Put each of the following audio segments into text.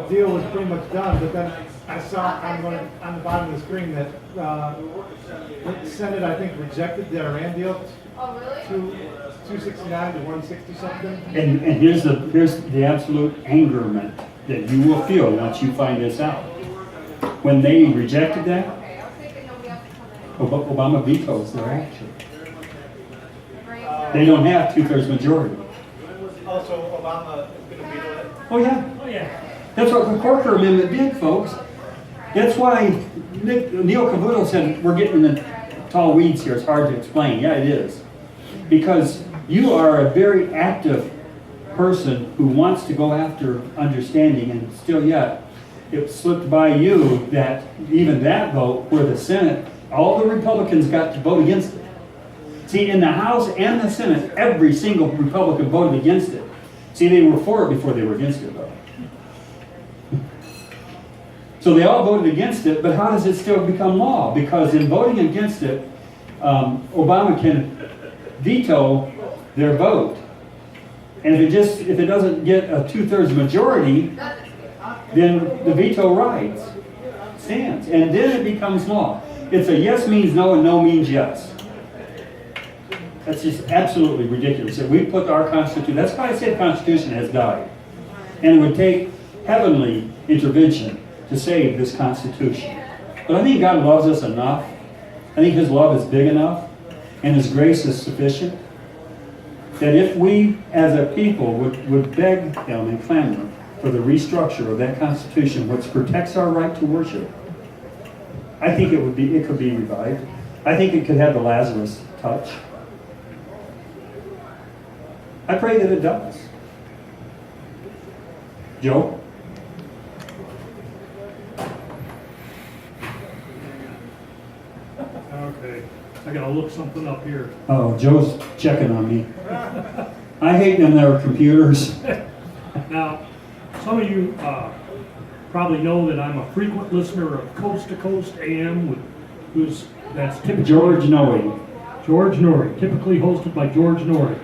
deal was pretty much done, but then I saw on the bottom of the screen that the Senate, I think, rejected the Iran deal. Oh, really? 269 to 160 something. And here's the absolute angerment that you will feel once you find this out. When they rejected that, Okay, I was thinking nobody else would come in. Obama vetoes their action. They don't have 2/3 majority. Also, Obama is going to veto it. Oh yeah, oh yeah. That's what the Corker Amendment did, folks. That's why Neil Cavuto said we're getting in the tall weeds here. It's hard to explain. Yeah, it is. Because you are a very active person who wants to go after understanding, and still yet it slipped by you that even that vote where the Senate, all the Republicans got to vote against it. See, in the House and the Senate, every single Republican voted against it. See, they were for it before they were against it, though. So they all voted against it, but how does it still become law? Because in voting against it, Obama can veto their vote. And if it doesn't get a 2/3 majority, then the veto right stands. And then it becomes law. It's a yes means no and no means yes. That's just absolutely ridiculous. That we put our Constitution, that's why I said the Constitution has died. And it would take heavenly intervention to save this Constitution. But I think God loves us enough. I think His love is big enough and His grace is sufficient that if we as a people would beg Him and clamor for the restructure of that Constitution which protects our right to worship, I think it could be revived. I think it could have the Lazarus touch. I pray that it does. Joe? Okay, I gotta look something up here. Oh, Joe's checking on me. I hate them there computers. Now, some of you probably know that I'm a frequent listener of Coast to Coast AM, that's typically George Noe. George Norrie, typically hosted by George Norrie.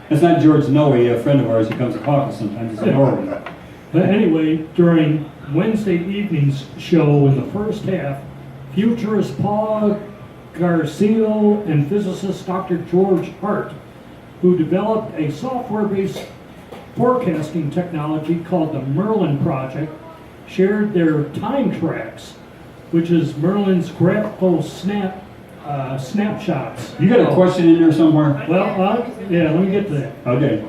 That's not George Noe, a friend of ours who comes to caucus sometimes. It's a Norrie. But anyway, during Wednesday evening's show in the first half, futurist Paul Garcia and physicist Dr. George Hart, who developed a software-based forecasting technology called the Merlin Project, shared their time tracks, which is Merlin's graphical snapshots. You got a question in there somewhere? Well, yeah, let me get to that. Okay.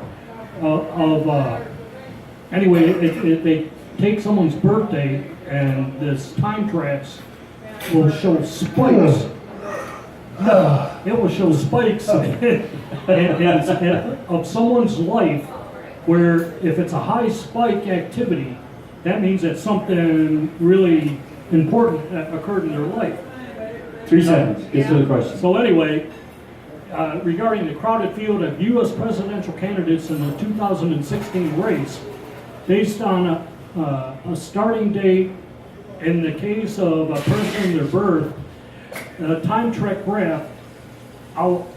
Anyway, they take someone's birthday and this time tracks will show spikes. It will show spikes and of someone's life where if it's a high spike activity, that means that something really important occurred in their life. 3 seconds. Get to the question. So anyway, regarding the crowded field of U.S. presidential candidates in the 2016 race, based on a starting date in the case of a person in their birth, a time track graph out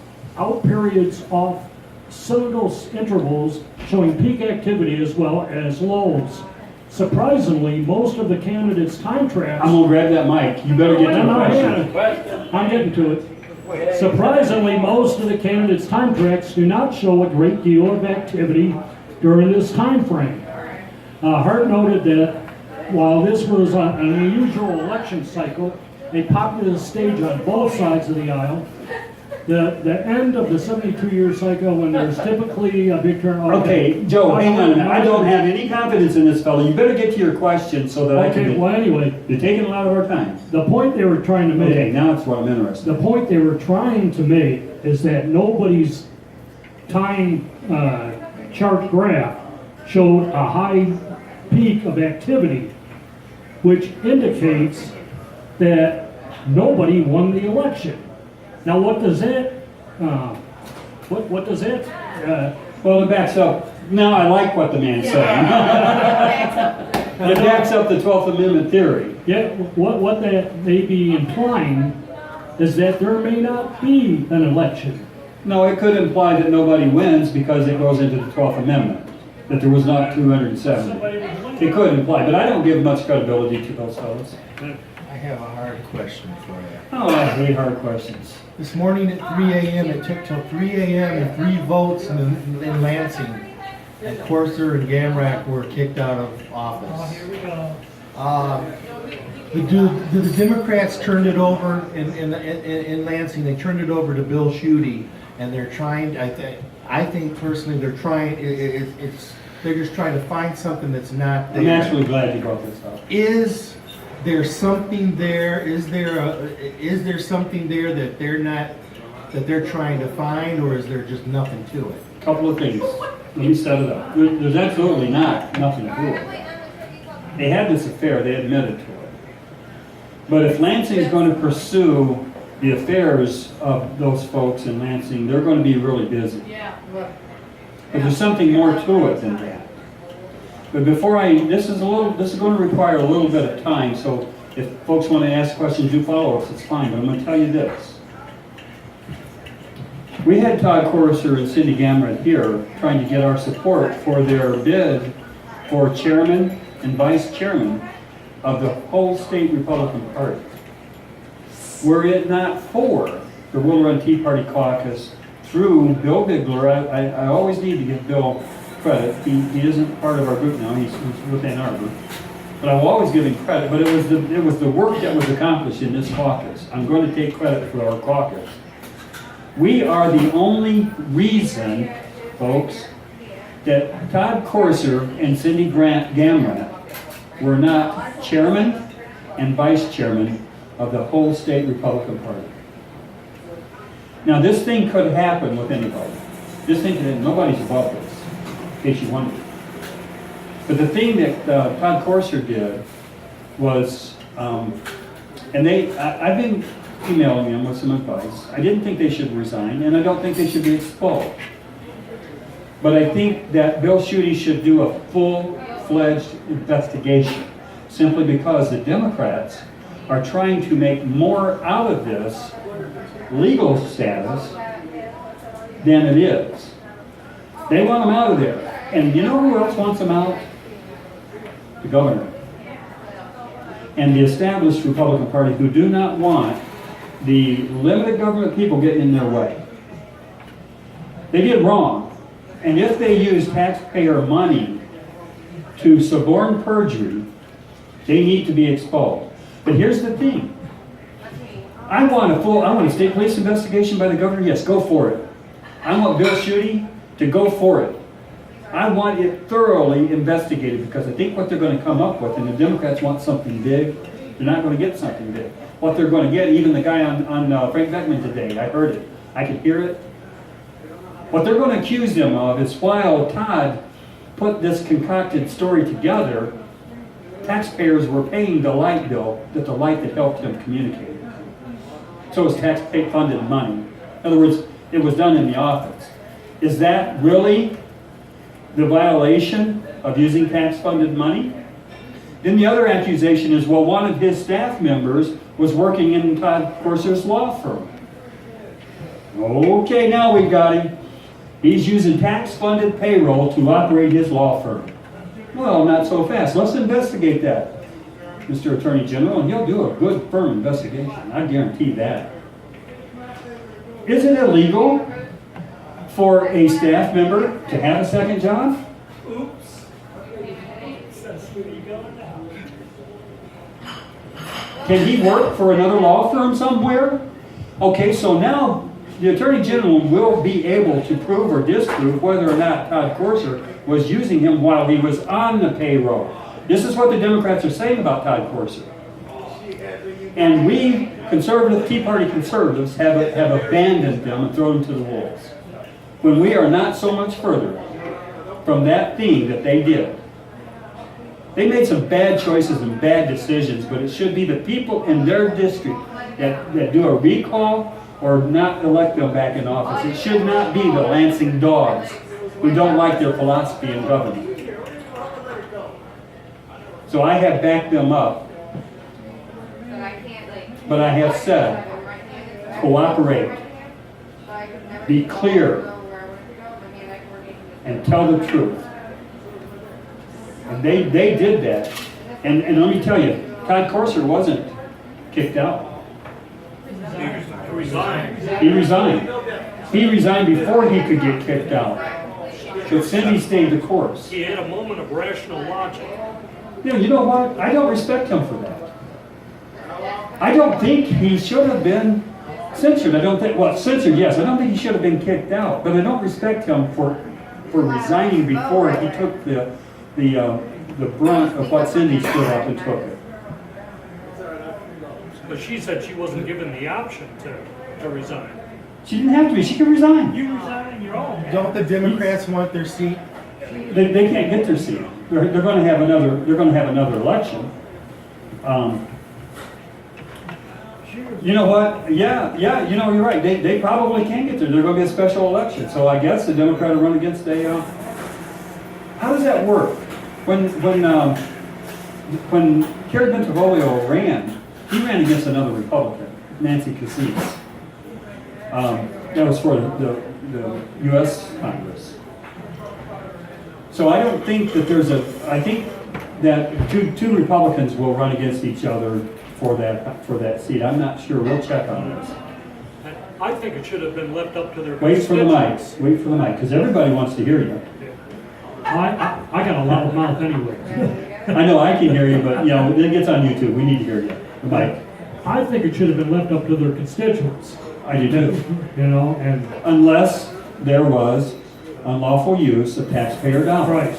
periods off cyclical intervals showing peak activity as well as lows. Surprisingly, most of the candidates' time tracks... I'm going to grab that mic. You better get to the question. I'm getting to it. Surprisingly, most of the candidates' time tracks do not show a great deal of activity during this time frame. Hart noted that while this was an unusual election cycle, a populist stage on both sides of the aisle, the end of the 72-year cycle when there's typically a big turnout. Okay, Joe, hang on a minute. I don't have any confidence in this fellow. You better get to your question so that I can... Okay, well anyway. You're taking a lot of our time. The point they were trying to make... Okay, now that's what I'm interested in. The point they were trying to make is that nobody's time chart graph showed a high peak of activity, which indicates that nobody won the election. Now, what does that? What does that? Well, it backs up. Now I like what the man's saying. It backs up the 12th Amendment theory. Yeah. What that may be implying is that there may not be an election. No, it could imply that nobody wins because it goes into the 12th Amendment. that there was not 270. It could imply, but I don't give much credibility to those fellows. I have a hard question for you. Oh, I hate hard questions. This morning at 3 a.m., it took till 3 a.m. and 3 votes in Lansing. And Corser and Gamrak were kicked out of office. The Democrats turned it over in Lansing. They turned it over to Bill Schuette, and they're trying. I think personally, they're trying. They're just trying to find something that's not there. I'm actually glad you brought this up. Is there something there? Is there something there that they're trying to find, or is there just nothing to it? Couple of things. Let me set it up. There's absolutely nothing to it. They had this affair. They admitted to it. But if Lansing is going to pursue the affairs of those folks in Lansing, they're going to be really busy. Yeah. But there's something more to it than that. But before this is going to require a little bit of time, so if folks want to ask questions, do follow us, it's fine, but I'm going to tell you this. We had Todd Corser and Cindy Gamrat here trying to get our support for their bid for chairman and vice chairman of the whole state Republican Party. Were it not for the Will Run Tea Party caucus through Bill Bigler, I always need to give Bill credit. He isn't part of our group now, he's within our group. But I will always give him credit, but it was the work that was accomplished in this caucus. I'm going to take credit for our caucus. We are the only reason, folks, that Todd Corser and Cindy Gamrat were not chairman and vice chairman of the whole state Republican Party. Now this thing could happen with anybody. This thing could, nobody's above this, in case you wondered. But the thing that Todd Corser did was, and I've been emailing them with some advice. I didn't think they should resign, and I don't think they should be expelled. But I think that Bill Schuette should do a full-fledged investigation, simply because the Democrats are trying to make more out of this legal status than it is. They want them out of there. And you know who else wants them out? The governor. And the established Republican Party, who do not want the limited government people getting in their way. They did wrong. And if they use taxpayer money to suborn perjury, they need to be exposed. But here's the thing. I want a state police investigation by the governor. Yes, go for it. I want Bill Schuette to go for it. I want it thoroughly investigated, because I think what they're going to come up with, and the Democrats want something big, they're not going to get something big. What they're going to get, even the guy on Frank Beckman today, I heard it. I could hear it. What they're going to accuse them of is, while Todd put this concocted story together, taxpayers were paying the light bill that helped him communicate. So it's tax-funded money. In other words, it was done in the office. Is that really the violation of using tax-funded money? Then the other accusation is, well, one of his staff members was working in Todd Corser's law firm. Okay, now we've got him. He's using tax-funded payroll to operate his law firm. Well, not so fast. Let's investigate that, Mr. Attorney General, and he'll do a good, firm investigation. I guarantee that. Is it illegal for a staff member to have a second job? Oops. That's where you go now. Can he work for another law firm somewhere? Okay, so now the Attorney General will be able to prove or disprove whether or not Todd Corser was using him while he was on the payroll. This is what the Democrats are saying about Todd Corser. And we, conservative, Tea Party conservatives, have abandoned them and thrown them to the wolves, when we are not so much further from that thing that they did. They made some bad choices and bad decisions, but it should be the people in their district that do a recall or not elect them back in office. It should not be the Lansing dogs who don't like their philosophy in government. So I have backed them up, but I have said, cooperate, be clear, and tell the truth. And they did that. And let me tell you, Todd Corser wasn't kicked out. Resigned. He resigned. He resigned before he could get kicked out. But Cindy stayed the course. He had a moment of rational logic. You know what? I don't respect him for that. I don't think he should have been censored. Censored, yes. I don't think he should have been kicked out. But I don't respect him for resigning before he took the brunt of what Cindy stood up and took it. But she said she wasn't given the option to resign. She didn't have to be. She could resign. You resign on your own. Don't the Democrats want their seat? They can't get their seat. They're going to have another. They're going to have another election. You know what? Yeah. You know, you're right. They probably can get there. They're going to be a special election. So I guess the Democrat will run against a. How does that work? When Kerry Bentivolio ran, he ran against another Republican, Nancy Cassis. That was for the U.S. Congress. So I don't think that I think that two Republicans will run against each other for that seat. I'm not sure. We'll check on this. I think it should have been left up to their Wait for the constituents. mics. Wait for the mic, because everybody wants to hear you. I got a loud mouth anyway. I know I can hear you, but it gets on YouTube. We need to hear you. The mic. I think it should have been left up to their constituents. I do too. And Unless there was unlawful use of taxpayer dollars. right.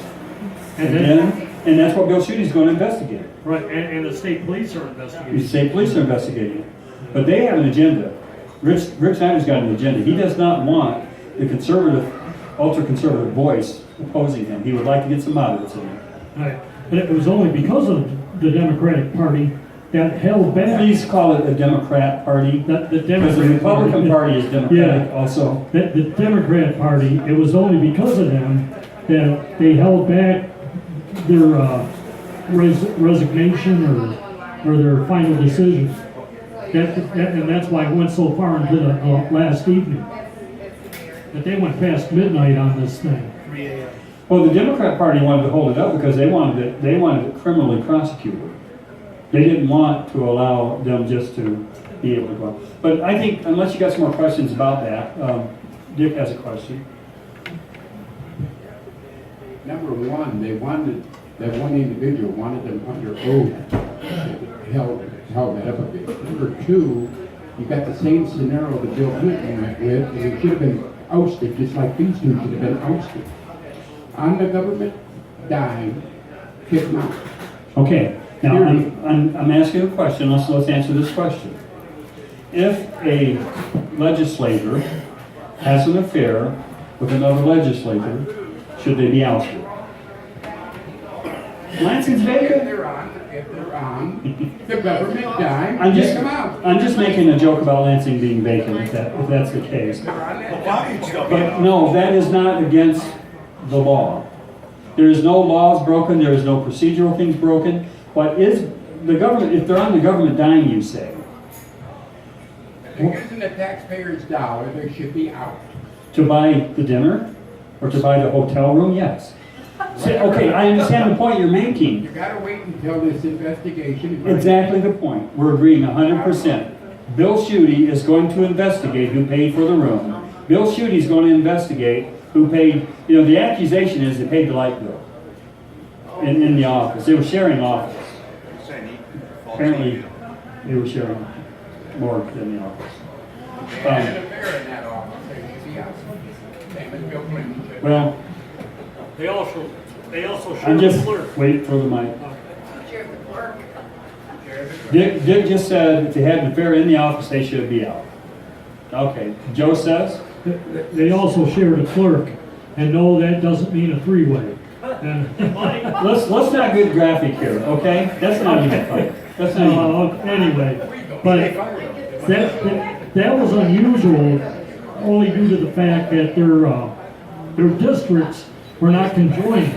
And that's what Bill Schuette's going to investigate. Right, and the state police are The investigating. state police are investigating it. But they have an agenda. Rich Snyder's got an agenda. He does not want the conservative, ultra-conservative voice opposing him. He would like to get some moderates in there. Right. And it was only because of the Democratic Party that held back. Please call it a Democrat Party. The Because the Democratic Republican Party is Democratic Yeah. also. The Democrat Party, it was only because of them that they held back their resignation or their final decision. And that's why it went so far into the last evening. That they went past midnight on this thing. Well, the Democrat Party wanted to hold it up because they wanted it criminally prosecuted. They didn't want to allow them just to be able to go. But I think, unless you got some more questions about that, Dick has a question. Number one, that one individual wanted them under oath, held that up a bit. Number two, you got the same scenario that Bill Clinton went with, and he should have been ousted, just like these two should have been ousted. On the government dime, kick them out. Okay, now I'm asking a question. Let's answer this question. If a legislator has an affair with another legislator, should they be ousted? Lansing's If vacant. they're on the government dime, I'm kick them out. just making a joke about Lansing being vacant, if that's the case. They're on that dime. But no, that is not against the law. There is no laws broken, there is no procedural things broken. What is the government, if they're on the government dime, you say? If they're using the taxpayer's dollar, they should be out. To buy the dinner? Or to buy the hotel room? Yes. Okay, I understand the point you're making. You gotta wait until this investigation is. Exactly the point. We're agreeing 100%. Bill Schuette is going to investigate who paid for the room. Bill Schuette is going to investigate who paid, the accusation is they paid the light bill in the office. They were sharing office. Apparently, they were sharing more than the office. They had an affair in that office, they should be out. Same as Bill Clinton should. Well, They also I'm shared just, the clerk. wait for the mic. Share the clerk. Dick just said if they had an affair in the office, they should be out. Okay, Joe says? They also shared a clerk, and no, that doesn't mean a three-way. And Let's not get graphic here, okay? That's not even funny. That's not even. anyway, but that was unusual, only due to the fact that their districts were not conjoined.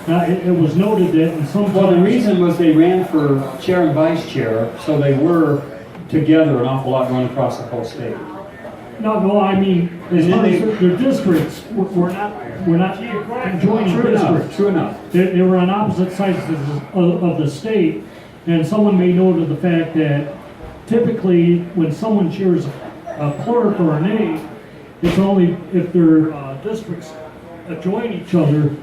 It was noted that in some. Well, the reason was they ran for chair and vice chair, so they were together an awful lot going across the whole state. No, I mean, as And far then as their districts, we're not conjoining True enough, districts. true enough. They were on opposite sides of the state, and someone made note of the fact that typically when someone shares a clerk or an aide, it's only if their districts adjoin each other,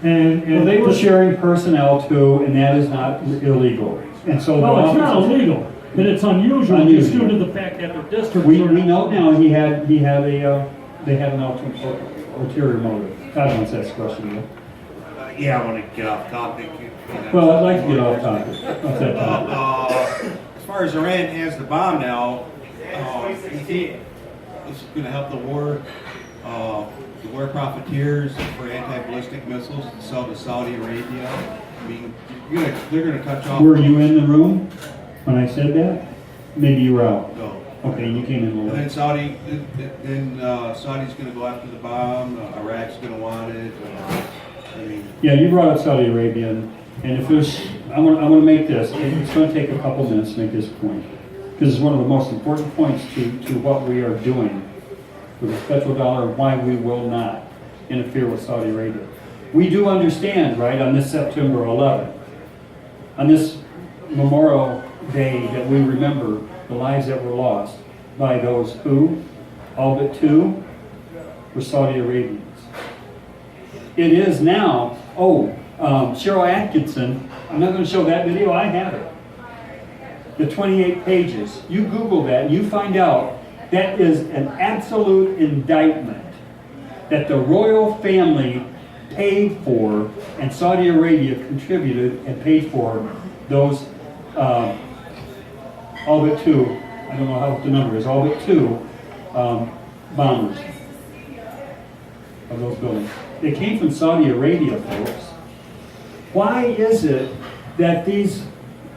and. Well, they were sharing personnel too, and that is not illegal. And so. No, it's not illegal, but it's unusual just due to the fact that their districts. We are- know now they had an ulterior motive. God wants to ask a question again. Yeah, I want to get off topic. Well, I'd like to get off topic. What's that topic? As far as Iran has the bomb now, you think this is going to help the war profiteers for anti-ballistic missiles and sell to Saudi Arabia? I mean, they're going to touch off. Were you in the room when I said that? Maybe you were out. No. Okay, you came in a And little then late. Saudi's going to go after the bomb. Iraq's going to want it. I mean, Yeah, you brought up Saudi Arabia, and if there's, I want to make this, it's going to take a couple minutes to make this point, because it's one of the most important points to what we are doing with the federal dollar and why we will not interfere with Saudi Arabia. We do understand, right, on this September 11th, on this Memorial Day that we remember the lives that were lost by those who, all but two, were Saudi Arabians. It is now, Cheryl Atkinson, I'm not going to show that video, I have it. The 28 pages. You Google that and you find out that is an absolute indictment that the royal family paid for and Saudi Arabia contributed and paid for those, all but two, I don't know how the number is, all but two bombers of those buildings. It came from Saudi Arabia, folks. Why is it that these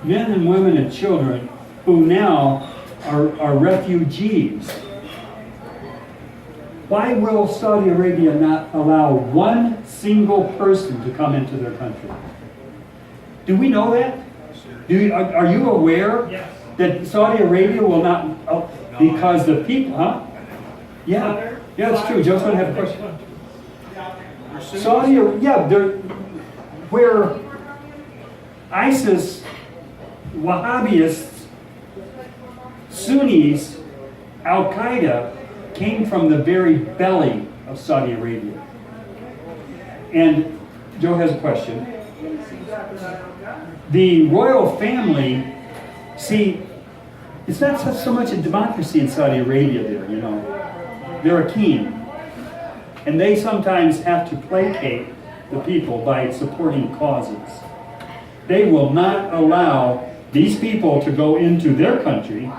men and women and children who now are refugees, why will Saudi Arabia not allow one single person to come into their country? Do we know that? Are you aware that Saudi Arabia will not, because the people, huh? Yeah, it's true. Joe's going to have a question. Saudi, where ISIS, Wahhabists, Sunnis, Al-Qaeda came from the very belly of Saudi Arabia. And Joe has a question. The royal family, see, it's not so much a democracy in Saudi Arabia there, you know. They're a king. And they sometimes have to placate the people by supporting causes. They will not allow these people to go into their country,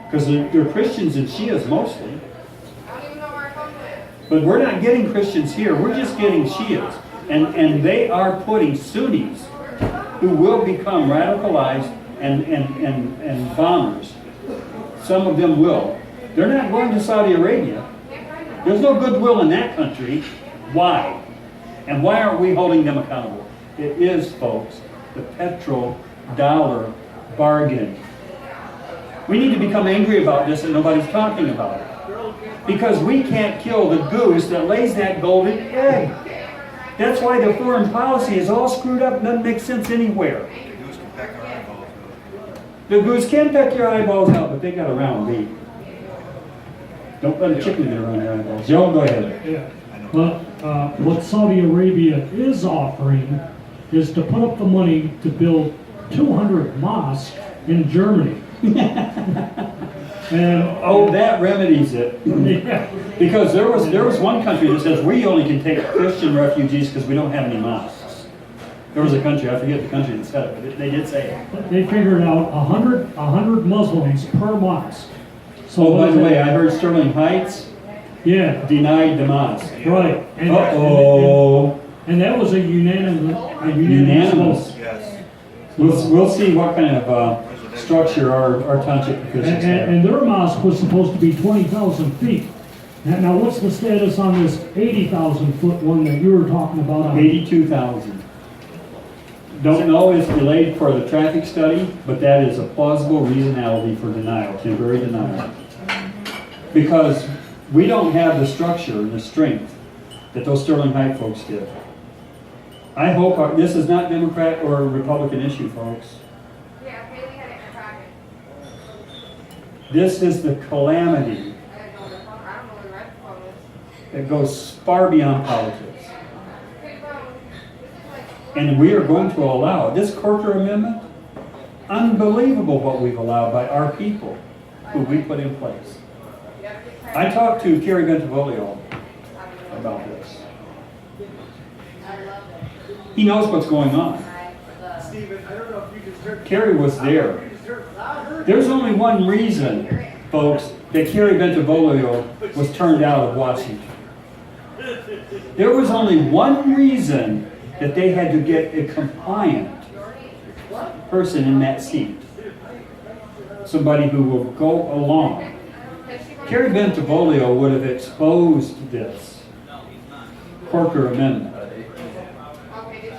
because they're Christians and Shias mostly. But we're not getting Christians here, we're just getting Shias. And they are putting Sunnis who will become radicalized and bombers. Some of them will. They're not going to Saudi Arabia. There's no goodwill in that country. Why? And why aren't we holding them accountable? It is, folks, the petrodollar bargain. We need to become angry about this and nobody's talking about it. Because we can't kill the goose that lays that golden egg. That's why the foreign policy is all screwed up and doesn't make sense anywhere. The goose can peck your eyeballs out, but they got a round beak. Don't let a chicken get around your eyeballs. Joe, go ahead. Yeah. But what Saudi Arabia is offering is to put up the money to build 200 mosques in Germany. And that remedies it. yeah. Because there was one country that says we only can take Christian refugees because we don't have any mosques. There was a country, I forget the country that said it, but they did say it. They figured out 100 Muslims per mosque. So by the way, I heard Sterling Heights Yeah, denied the mosque. right. And, Uh-oh. and that was a unanimous Unanimous. vote. yes. We'll see what kind of structure our township officials have. And their mosque was supposed to be 20,000 feet. Now, what's the status on this 80,000 foot one that you were talking about? 82,000. Don't know if delayed for the traffic study, but that is a plausible reasonality for denial, temporary denial. Because we don't have the structure and the strength that those Sterling Heights folks did. I hope this is not Democrat or Republican issue, folks. Yeah, Haley had it in her pocket. This is the calamity I don't know what the rest of it that goes far beyond politics. is. Okay, bro, this is like. And we are going to allow this Corker Amendment. Unbelievable what we've allowed by our people who we put in place. I talked to Kerry Bentivolio about this. He knows what's going on. Kerry was there. There's only one reason, folks, that Kerry Bentivolio was turned out of Washington. There was only one reason that they had to get a compliant person in that seat. Somebody who will go along. Kerry Bentivolio would have exposed this Corker Amendment.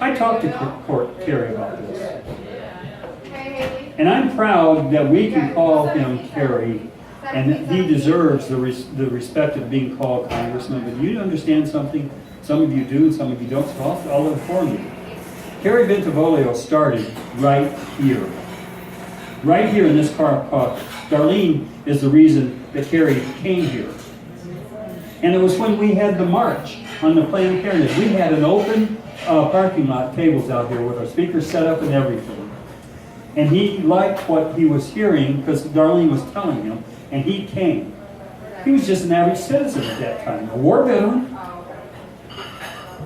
I talked to Kerry about this. And I'm proud that we can call him Kerry, and that he deserves the respect of being called Congressman. But you understand something? Some of you do, and some of you don't, so I'll inform you. Kerry Bentivolio started right here. Right here in this car park. Darlene is the reason that Kerry came here. And it was when we had the march on the Planned Parenthood. We had an open parking lot, tables out here with our speakers set up and everything. And he liked what he was hearing because Darlene was telling him, and he came. He was just an average citizen at that time, a war veteran.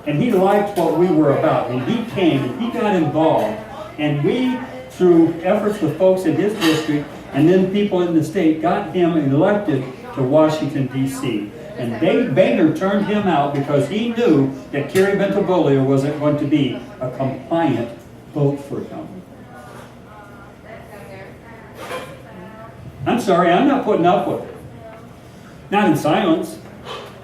And he liked what we were about, and he came, and he got involved. And we, through efforts with folks in his district, and then people in the state, got him elected to Washington, D.C. And Dave Boehner turned him out because he knew that Kerry Bentivolio wasn't going to be a compliant vote for him. I'm sorry, I'm not putting up with it. Not in silence.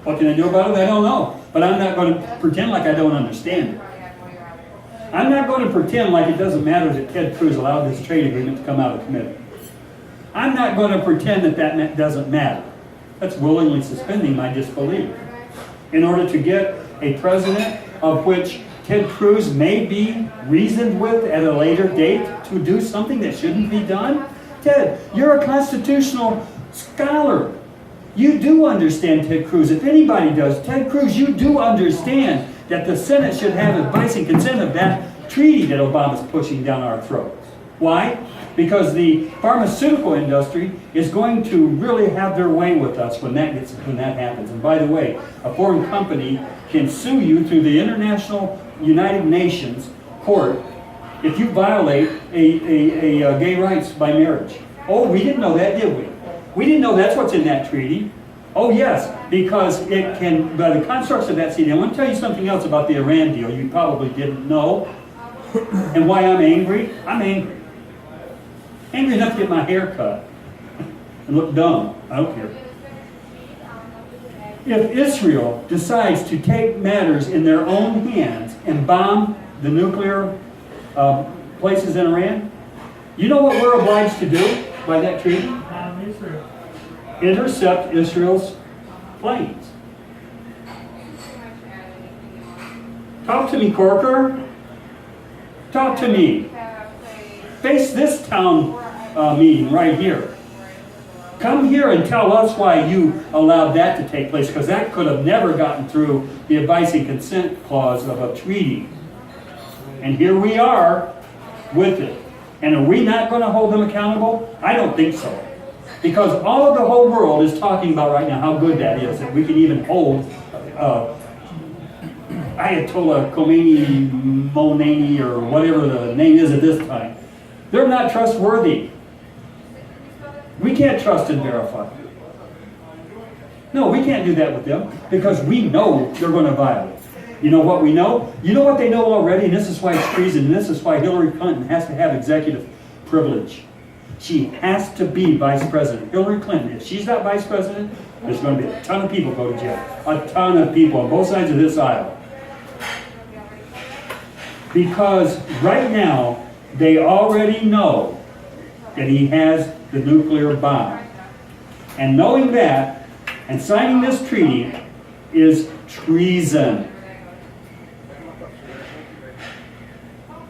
What can I do about it? I don't know. But I'm not going to pretend like I don't understand it. I'm not going to pretend like it doesn't matter that Ted Cruz allowed this trade agreement to come out of committee. I'm not going to pretend that that doesn't matter. That's willingly suspending my disbelief. In order to get a president of which Ted Cruz may be reasoned with at a later date to do something that shouldn't be done? Ted, you're a constitutional scholar. You do understand Ted Cruz. If anybody does, Ted Cruz, you do understand that the Senate should have advice and consent of that treaty that Obama's pushing down our throats. Why? Because the pharmaceutical industry is going to really have their way with us when that happens. And by the way, a foreign company can sue you through the International United Nations Court if you violate a gay rights by marriage. Oh, we didn't know that, did we? We didn't know that's what's in that treaty. Oh yes, because it can, by the constructs of that treaty. I want to tell you something else about the Iran deal you probably didn't know. And why I'm angry? I'm angry. Angry enough to get my hair cut and look dumb. I don't care. If Israel decides to take matters in their own hands and bomb the nuclear places in Iran, you know what we're obliged to do by that treaty? Intercept Israel's planes. Talk to me, Corker. Talk to me. Face this town meeting right here. Come here and tell us why you allowed that to take place, because that could have never gotten through the advice and consent clause of a treaty. And here we are with it. And are we not going to hold them accountable? I don't think so. Because all of the whole world is talking about right now how good that is, that we can even hold Ayatollah Khomeini or whatever the name is at this time. They're not trustworthy. We can't trust and verify. No, we can't do that with them because we know they're going to violate. You know what we know? You know what they know already, and this is why it's treason, and this is why Hillary Clinton has to have executive privilege. She has to be vice president. Hillary Clinton, if she's not vice president, there's going to be a ton of people go to jail. A ton of people on both sides of this aisle. Because right now, they already know that he has the nuclear bomb. And knowing that, And signing this treaty is treason.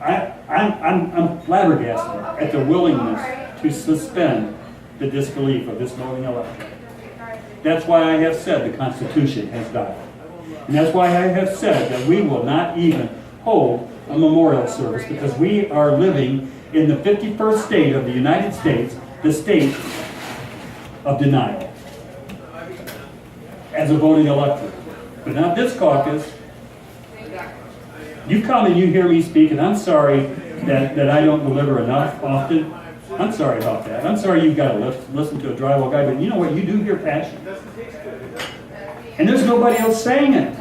I'm flabbergasted at the willingness to suspend the disbelief of this voting election. That's why I have said the Constitution has died. And that's why I have said that we will not even hold a memorial service, because we are living in the 51st state of the United States, the state of denial, as a voting electorate. But not this caucus. You come and you hear me speak, and I'm sorry that I don't deliver enough often. I'm sorry about that. I'm sorry you've got to listen to a drywall guy, but you know what? You do hear passion. And there's nobody else saying it.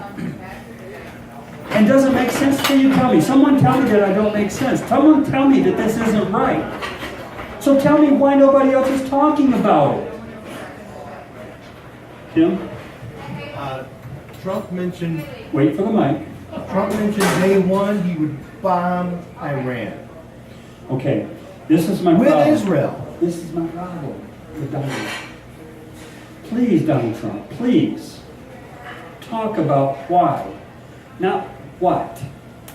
And does it make sense to you? Tell me. Someone tell me that I don't make sense. Someone tell me that this isn't right. So tell me why nobody else is talking about it. Tim? Trump mentioned, Wait for the mic. Trump mentioned day one he would bomb Iran. Okay. This is my With problem. Israel. This is my problem with Donald Trump. Please, Donald Trump, please talk about why, not what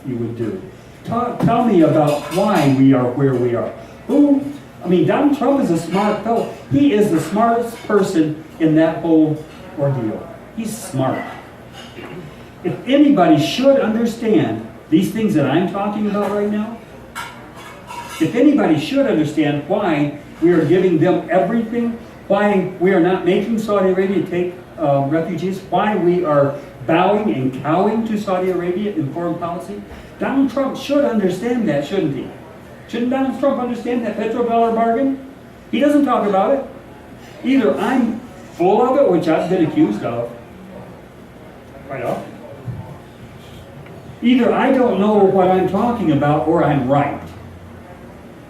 you would do. Tell me about why we are where we are. Donald Trump is a smart fellow. He is the smartest person in that whole ordeal. He's smart. If anybody should understand these things that I'm talking about right now, if anybody should understand why we are giving them everything, why we are not making Saudi Arabia take refugees, why we are bowing and cowing to Saudi Arabia in foreign policy, Donald Trump should understand that, shouldn't he? Shouldn't Donald Trump understand that petrodollar bargain? He doesn't talk about it. Either I'm full of it, which I've been accused of, quite often. Either I don't know what I'm talking about, or I'm right.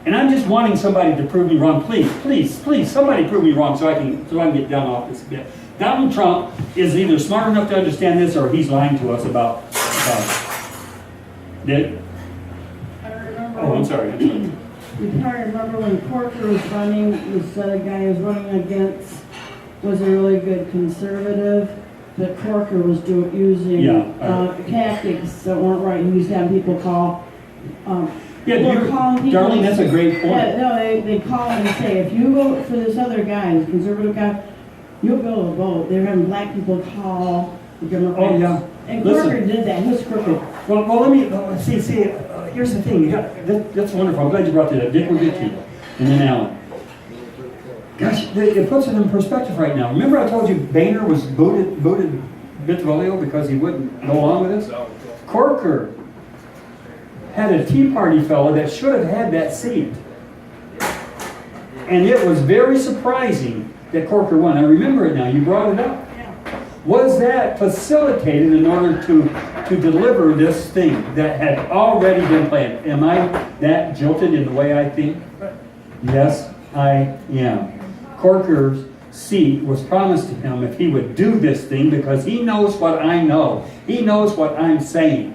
And I'm just wanting somebody to prove me wrong. Please, please, please, somebody prove me wrong so I can get down off this bit. Donald Trump is either smart enough to understand this, or he's lying to us about it. Oh, I'm sorry. You probably remember when Corker was running, this other guy he was running against was a really good conservative, but Corker was using tactics that weren't right. He used to have people call. Darling, that's a great point. Yeah, no, they call and say, if you vote for this other guy, this conservative guy, you'll be able to vote. They're having black people call the Democrats. Oh, yeah. And Corker did that. He was crooked. Well, let me see. Here's the thing. That's wonderful. I'm glad you brought that up. Dick will get to you, and then Alan. Gosh, it puts it in perspective right now. Remember, I told you Boehner was booted Bitroglio because he wouldn't go along with this. Corker had a Tea Party fellow that should have had that seat, and it was very surprising that Corker won. I remember it now. You brought it up. Was that facilitated in order to deliver this thing that had already been planned? Am I that jilted in the way I think? Yes, I am. Corker's seat was promised to him if he would do this thing, because he knows what I know. He knows what I'm saying.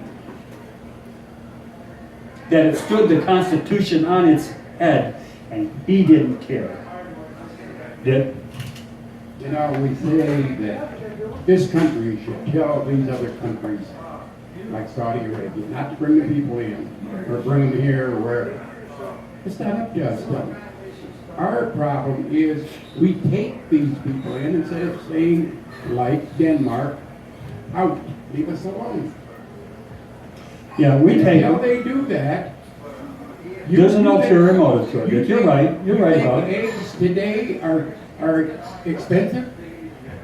That it stood the Constitution on its head, and he didn't care. Did? You know, we say that this country should tell these other countries, like Saudi Arabia, not to bring the people in, or bring them here, or wherever. It's not up to us, though. Our problem is we take these people in instead of saying, like Denmark, out, leave us alone. Yeah, we take Until it. they do that, There's an ulterior motive to it. You're right. You're right about it. Eggs today are expensive.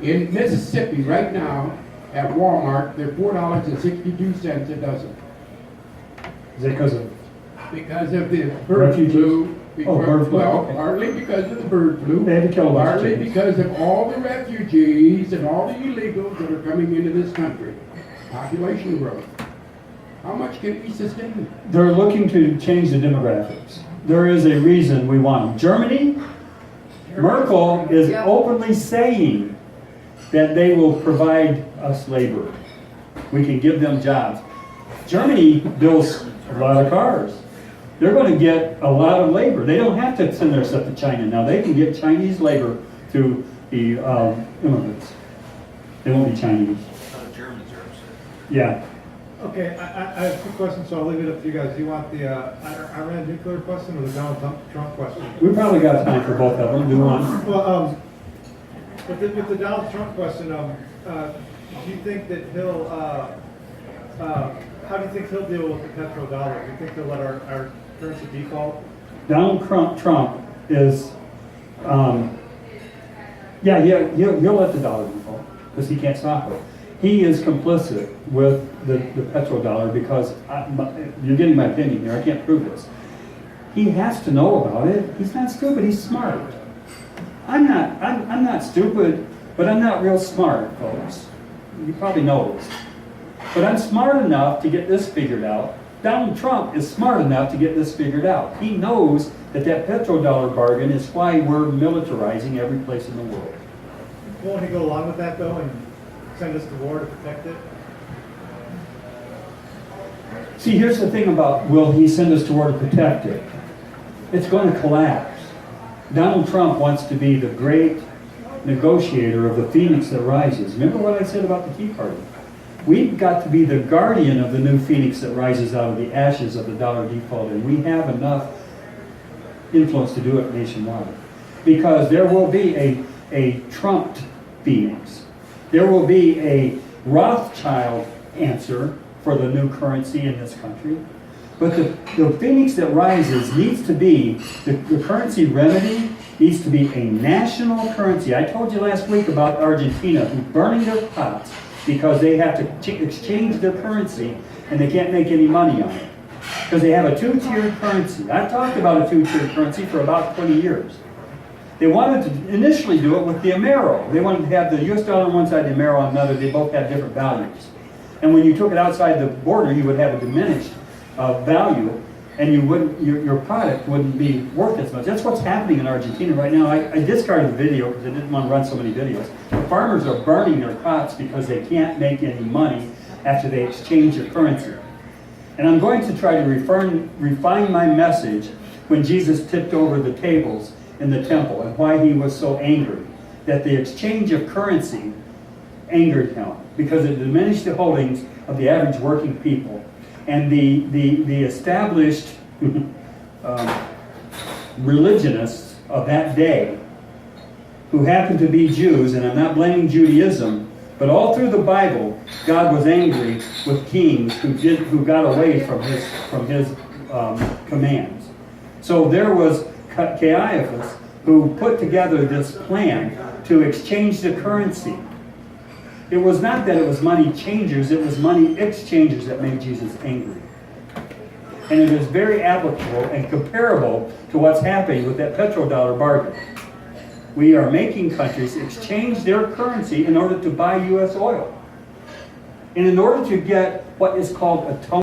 In Mississippi right now, at Walmart, they're $4.62 a dozen. Is that because of Because of the bird refugees? flu. Bird flu, Well, okay. partly because of the bird flu. They had to kill a bunch of Partly chickens. because of all the refugees and all the illegals that are coming into this country. Population growth. How much can we sustain? They're looking to change the demographics. There is a reason we want them. Germany, Merkel is openly saying that they will provide us labor. We can give them jobs. Germany builds a lot of cars. They're going to get a lot of labor. They don't have to send their stuff to China now. They can get Chinese labor through the immigrants. They won't be Chinese. Yeah. Okay, I have two questions, so I'll leave it up to you guys. Do you want the Iran nuclear question or the Donald Trump question? We probably got time for both of them. Do one. Well, with the Donald Trump question, do you think that he'll, how do you think he'll deal with the petrodollar? Do you think he'll let our currency default? Donald Trump is, he'll let the dollar default because he can't stop it. He is complicit with the petrodollar because, you're getting my opinion here, I can't prove this. He has to know about it. He's not stupid, he's smart. I'm not stupid, but I'm not real smart, folks. You probably know this. But I'm smart enough to get this figured out. Donald Trump is smart enough to get this figured out. He knows that petrodollar bargain is why we're militarizing every place in the world. Won't he go along with that though and send us to war to protect it? See, here's the thing about will he send us to war to protect it? It's going to collapse. Donald Trump wants to be the great negotiator of the phoenix that rises. Remember what I said about the Tea Party? We've got to be the guardian of the new phoenix that rises out of the ashes of the dollar default, and we have enough influence to do it nationwide. Because there will be a trumped phoenix. There will be a Rothschild answer for the new currency in this country. But the phoenix that rises needs to be, the currency remedy needs to be a national currency. I told you last week about Argentina who's burning their pots because they have to exchange their currency and they can't make any money on it. Because they have a two-tiered currency. I've talked about a two-tiered currency for about 20 years. They wanted to initially do it with the Amero. They wanted to have the US dollar on one side, the Amero on another. They both had different values. And when you took it outside the border, you would have a diminished value, and you wouldn't, your product wouldn't be worth as much. That's what's happening in Argentina right now. I discarded the video because I didn't want to run so many videos. The farmers are burning their crops because they can't make any money after they exchange their currency. And I'm going to try to refine my message when Jesus tipped over the tables in the temple and why he was so angry. That the exchange of currency angered him because it diminished the holdings of the average working people. And the established religionists of that day, who happened to be Jews, and I'm not blaming Judaism, but all through the Bible, God was angry with kings who got away from his commands. So there was Caiaphas who put together this plan to exchange the currency. It was not that it was money changers, it was money exchangers that made Jesus angry. And it is very applicable and comparable to what's happening with that petrodollar bargain. We are making countries exchange their currency in order to buy U.S. oil. And in order to get what is called atonement,